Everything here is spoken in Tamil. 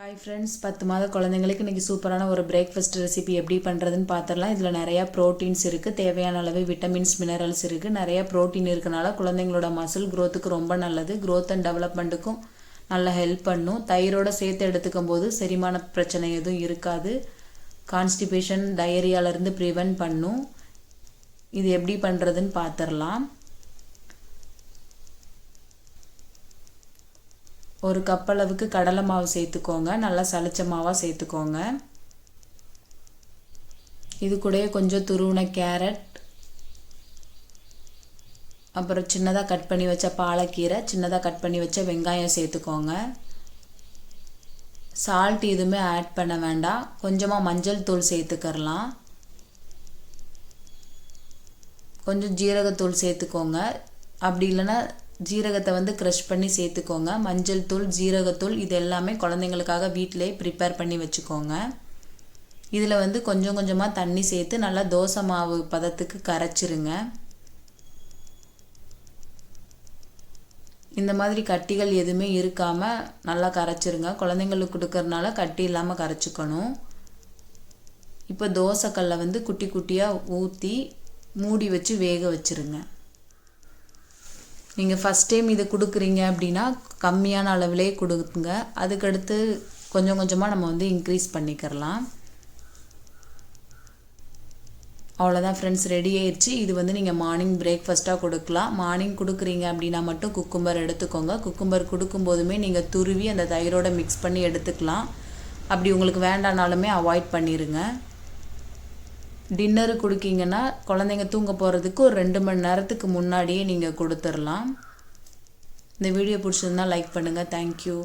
ஹாய் ஃப்ரெண்ட்ஸ், 10 மாத குழந்தைங்களுக்கு இன்றைக்கி சூப்பரான ஒரு பிரேக்ஃபாஸ்ட் ரெசிபி எப்படி பண்ணுறதுன்னு பார்த்துடலாம். இதில் நிறையா ப்ரோட்டீன்ஸ் இருக்குது, தேவையான அளவு விட்டமின்ஸ் மினரல்ஸ் இருக்குது. நிறையா ப்ரோட்டீன் இருக்கனால குழந்தைங்களோட மசில் க்ரோத்துக்கு ரொம்ப நல்லது, க்ரோத் அண்ட் டெவலப்மெண்ட்டுக்கும் நல்லா ஹெல்ப் பண்ணும். தயிரோடு சேர்த்து எடுத்துக்கும் போது செரிமான பிரச்சனை எதுவும் இருக்காது, கான்ஸ்டிபேஷன் டயரியாவிலேருந்து ப்ரிவென்ட் பண்ணும். இது எப்படி பண்ணுறதுன்னு பார்த்துடலாம். ஒரு கப் அளவுக்கு கடலை மாவு சேர்த்துக்கோங்க, நல்லா சளிச்ச மாவாக சேர்த்துக்கோங்க. இது கூடயே கொஞ்சம் துருவின கேரட், அப்புறம் சின்னதாக கட் பண்ணி வச்ச பாலக்கீரை, சின்னதாக கட் பண்ணி வச்ச வெங்காயம் சேர்த்துக்கோங்க. சால்ட் எதுவுமே ஆட் பண்ண வேண்டாம், கொஞ்சமாக மஞ்சள் தூள் சேர்த்துக்கரலாம். கொஞ்சம் ஜீரகத்தூள் சேர்த்துக்கோங்க, அப்படி இல்லைன்னா ஜீரகத்தை க்ரஷ் பண்ணி சேர்த்துக்கோங்க. மஞ்சள் தூள், ஜீரகத்தூள் இது எல்லாமே குழந்தைங்களுக்காக வீட்டிலே ப்ரிப்பேர் பண்ணி வச்சுக்கோங்க. இதில் கொஞ்சம் கொஞ்சமாக தண்ணி சேர்த்து நல்லா தோசை மாவு பதத்துக்கு கரைச்சிருங்க. இந்த மாதிரி கட்டிகள் எதுவுமே இருக்காமல் நல்லா கரைச்சிருங்க. குழந்தைங்களுக்கு கொடுக்கறனால கட்டி இல்லாமல் கரைச்சிக்கணும். இப்போ தோசைக்கல்லை குட்டி குட்டியாக ஊற்றி மூடி வச்சு வேக வச்சுருங்க. நீங்கள் ஃபஸ்ட் டைம் இது கொடுக்குறீங்க அப்படின்னா கம்மியான அளவிலே கொடுங்க, அதுக்கடுத்து கொஞ்சம் கொஞ்சமாக நம்ம இன்க்ரீஸ் பண்ணிக்கிறலாம். அவ்வளோதான் ஃப்ரெண்ட்ஸ், ரெடி ஆயிடுச்சு. இது நீங்கள் மார்னிங் பிரேக்ஃபாஸ்ட்டாக கொடுக்கலாம். மார்னிங் கொடுக்குறீங்க அப்படின்னா மட்டும் குக்கும்பர் எடுத்துக்கோங்க. குக்கும்பர் கொடுக்கும்போதுமே நீங்கள் துருவி அந்த தயிரோட மிக்ஸ் பண்ணி எடுத்துக்கலாம். அப்படி உங்களுக்கு வேண்டானாலுமே அவாய்ட் பண்ணிடுங்க. டின்னரு கொடுக்கீங்கன்னா குழந்தைங்க தூங்க போகிறதுக்கு ஒரு 2 மணி நேரத்துக்கு முன்னாடியே நீங்கள் கொடுத்துடலாம். இந்த வீடியோ பிடிச்சிருந்தா லைக் பண்ணுங்கள். தேங்க்யூ.